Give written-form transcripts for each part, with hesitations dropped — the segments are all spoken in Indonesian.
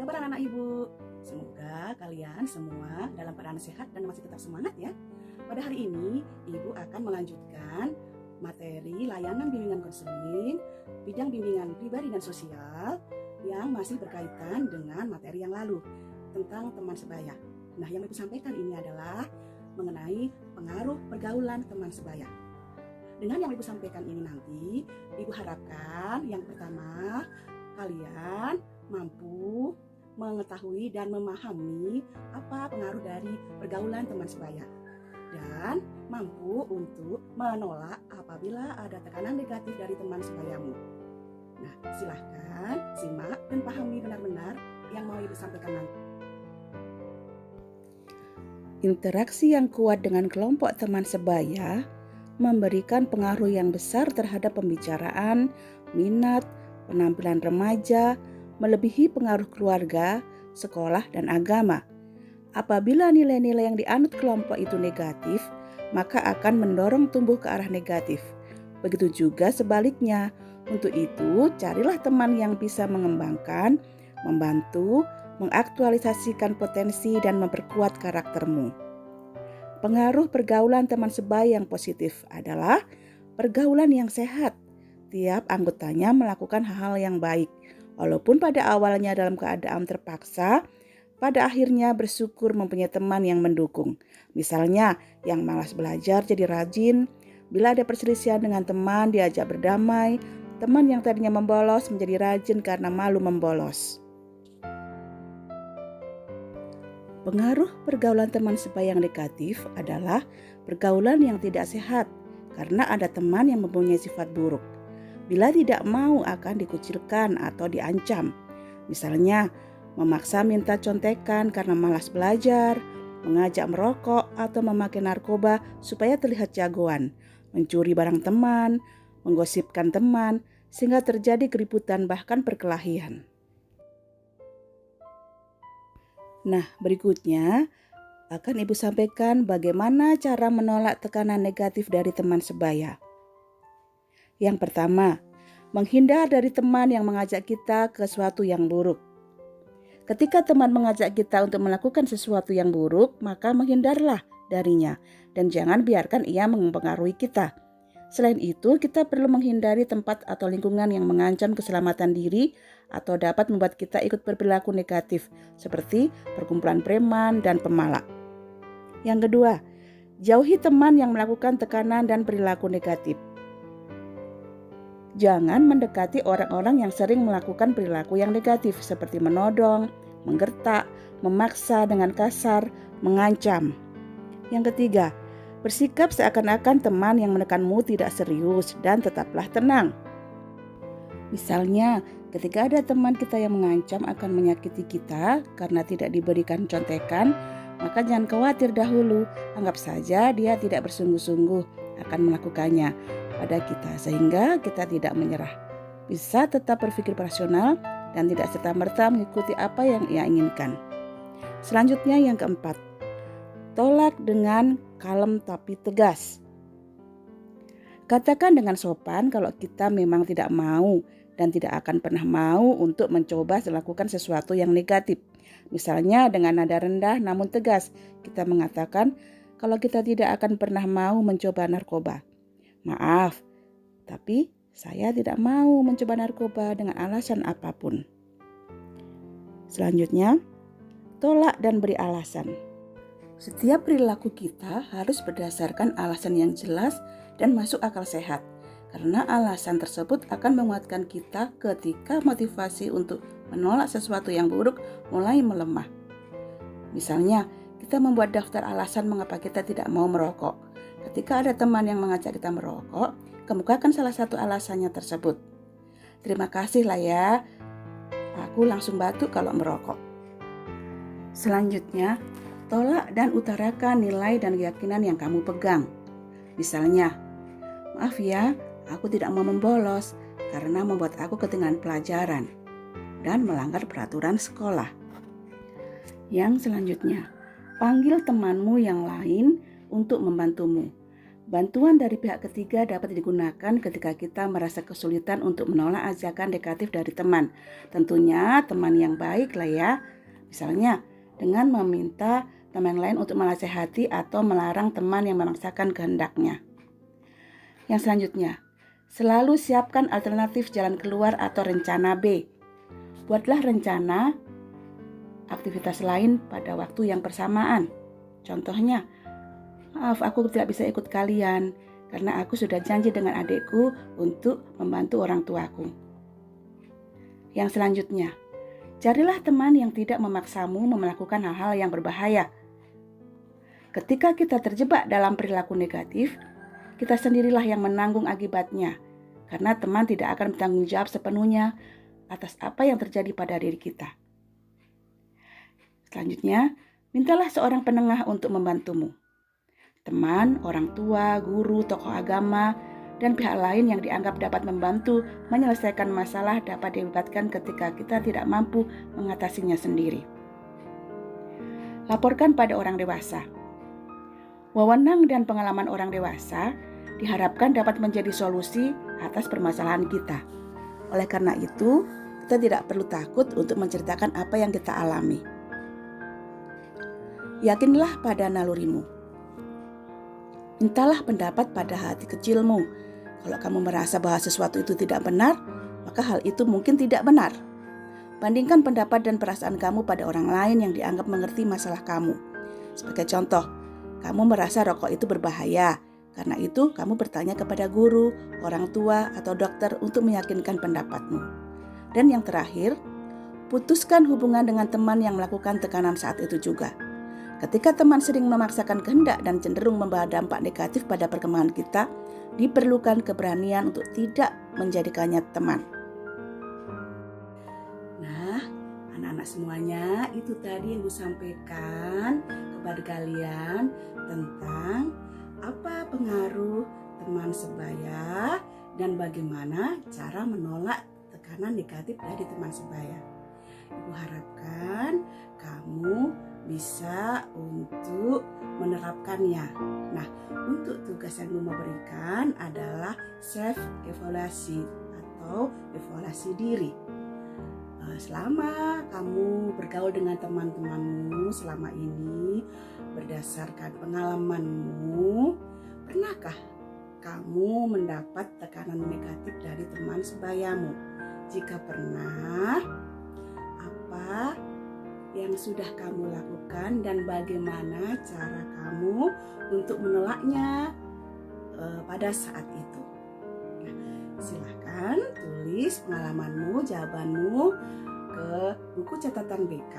kabar anak-anak ibu? Semoga kalian semua dalam keadaan sehat dan masih tetap semangat ya. Pada hari ini, ibu akan melanjutkan materi layanan bimbingan konseling, bidang bimbingan pribadi dan sosial yang masih berkaitan dengan materi yang lalu tentang teman sebaya. Nah, yang ibu sampaikan ini adalah mengenai pengaruh pergaulan teman sebaya. Dengan yang ibu sampaikan ini nanti, ibu harapkan yang pertama, kalian mampu mengetahui dan memahami apa pengaruh dari pergaulan teman sebaya dan mampu untuk menolak apabila ada tekanan negatif dari teman sebayamu. Nah, silahkan simak dan pahami benar-benar yang mau ibu sampaikan nanti. Interaksi yang kuat dengan kelompok teman sebaya memberikan pengaruh yang besar terhadap pembicaraan, minat, penampilan remaja, melebihi pengaruh keluarga, sekolah, dan agama. Apabila nilai-nilai yang dianut kelompok itu negatif, maka akan mendorong tumbuh ke arah negatif. Begitu juga sebaliknya. Untuk itu, carilah teman yang bisa mengembangkan, membantu, mengaktualisasikan potensi, dan memperkuat karaktermu. Pengaruh pergaulan teman sebaya yang positif adalah pergaulan yang sehat. Tiap anggotanya melakukan hal-hal yang baik. Walaupun pada awalnya dalam keadaan terpaksa, pada akhirnya bersyukur mempunyai teman yang mendukung. Misalnya, yang malas belajar jadi rajin, bila ada perselisihan dengan teman diajak berdamai, teman yang tadinya membolos menjadi rajin karena malu membolos. Pengaruh pergaulan teman sebaya yang negatif adalah pergaulan yang tidak sehat, karena ada teman yang mempunyai sifat buruk. Bila tidak mau akan dikucilkan atau diancam. Misalnya, memaksa minta contekan karena malas belajar, mengajak merokok atau memakai narkoba supaya terlihat jagoan, mencuri barang teman, menggosipkan teman, sehingga terjadi keributan bahkan perkelahian. Nah, berikutnya akan ibu sampaikan bagaimana cara menolak tekanan negatif dari teman sebaya. Yang pertama, menghindar dari teman yang mengajak kita ke sesuatu yang buruk. Ketika teman mengajak kita untuk melakukan sesuatu yang buruk, maka menghindarlah darinya dan jangan biarkan ia mempengaruhi kita. Selain itu, kita perlu menghindari tempat atau lingkungan yang mengancam keselamatan diri atau dapat membuat kita ikut berperilaku negatif, seperti perkumpulan preman dan pemalak. Yang kedua, jauhi teman yang melakukan tekanan dan perilaku negatif. Jangan mendekati orang-orang yang sering melakukan perilaku yang negatif seperti menodong, menggertak, memaksa dengan kasar, mengancam. Yang ketiga, bersikap seakan-akan teman yang menekanmu tidak serius dan tetaplah tenang. Misalnya, ketika ada teman kita yang mengancam akan menyakiti kita karena tidak diberikan contekan, maka jangan khawatir dahulu, anggap saja dia tidak bersungguh-sungguh akan melakukannya pada kita sehingga kita tidak menyerah. Bisa tetap berpikir rasional dan tidak serta-merta mengikuti apa yang ia inginkan. Selanjutnya yang keempat, tolak dengan kalem tapi tegas. Katakan dengan sopan kalau kita memang tidak mau dan tidak akan pernah mau untuk mencoba melakukan sesuatu yang negatif. Misalnya dengan nada rendah namun tegas, kita mengatakan kalau kita tidak akan pernah mau mencoba narkoba. Maaf, tapi saya tidak mau mencoba narkoba dengan alasan apapun. Selanjutnya, tolak dan beri alasan. Setiap perilaku kita harus berdasarkan alasan yang jelas dan masuk akal sehat, karena alasan tersebut akan menguatkan kita ketika motivasi untuk menolak sesuatu yang buruk mulai melemah. Misalnya, kita membuat daftar alasan mengapa kita tidak mau merokok. Ketika ada teman yang mengajak kita merokok, kemukakan salah satu alasannya tersebut. Terima kasih lah ya, aku langsung batuk kalau merokok. Selanjutnya, tolak dan utarakan nilai dan keyakinan yang kamu pegang. Misalnya, maaf ya, aku tidak mau membolos karena membuat aku ketinggalan pelajaran dan melanggar peraturan sekolah. Yang selanjutnya, panggil temanmu yang lain untuk membantumu. Bantuan dari pihak ketiga dapat digunakan ketika kita merasa kesulitan untuk menolak ajakan negatif dari teman. Tentunya teman yang baik lah ya. Misalnya dengan meminta teman lain untuk menasehati atau melarang teman yang memaksakan kehendaknya. Yang selanjutnya, selalu siapkan alternatif jalan keluar atau rencana B. Buatlah rencana aktivitas lain pada waktu yang bersamaan. Contohnya, maaf, aku tidak bisa ikut kalian karena aku sudah janji dengan adikku untuk membantu orang tuaku. Yang selanjutnya, carilah teman yang tidak memaksamu melakukan hal-hal yang berbahaya. Ketika kita terjebak dalam perilaku negatif, kita sendirilah yang menanggung akibatnya karena teman tidak akan bertanggung jawab sepenuhnya atas apa yang terjadi pada diri kita. Selanjutnya, mintalah seorang penengah untuk membantumu. Teman, orang tua, guru, tokoh agama, dan pihak lain yang dianggap dapat membantu menyelesaikan masalah dapat dilibatkan ketika kita tidak mampu mengatasinya sendiri. Laporkan pada orang dewasa. Wewenang dan pengalaman orang dewasa diharapkan dapat menjadi solusi atas permasalahan kita. Oleh karena itu, kita tidak perlu takut untuk menceritakan apa yang kita alami. Yakinlah pada nalurimu. Mintalah pendapat pada hati kecilmu. Kalau kamu merasa bahwa sesuatu itu tidak benar, maka hal itu mungkin tidak benar. Bandingkan pendapat dan perasaan kamu pada orang lain yang dianggap mengerti masalah kamu. Sebagai contoh, kamu merasa rokok itu berbahaya. Karena itu, kamu bertanya kepada guru, orang tua, atau dokter untuk meyakinkan pendapatmu. Dan yang terakhir, putuskan hubungan dengan teman yang melakukan tekanan saat itu juga. Ketika teman sering memaksakan kehendak dan cenderung membawa dampak negatif pada perkembangan kita, diperlukan keberanian untuk tidak menjadikannya teman. Nah, anak-anak semuanya, itu tadi yang Ibu sampaikan kepada kalian tentang apa pengaruh teman sebaya dan bagaimana cara menolak tekanan negatif dari teman sebaya. Ibu harapkan kamu bisa untuk menerapkannya. Nah, untuk tugas yang Ibu mau berikan adalah self evaluasi atau evaluasi diri. Selama kamu bergaul dengan teman-temanmu selama ini berdasarkan pengalamanmu, pernahkah kamu mendapat tekanan negatif dari teman sebayamu? Jika pernah, apa yang sudah kamu lakukan dan bagaimana cara kamu untuk menolaknya pada saat itu? Nah, silahkan tulis pengalamanmu, jawabanmu ke buku catatan BK,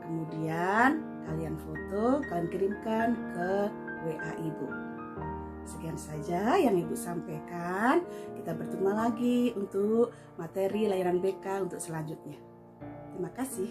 kemudian kalian foto, kalian kirimkan ke WA Ibu. Sekian saja yang Ibu sampaikan. Kita bertemu lagi untuk materi layanan BK untuk selanjutnya. Terima kasih.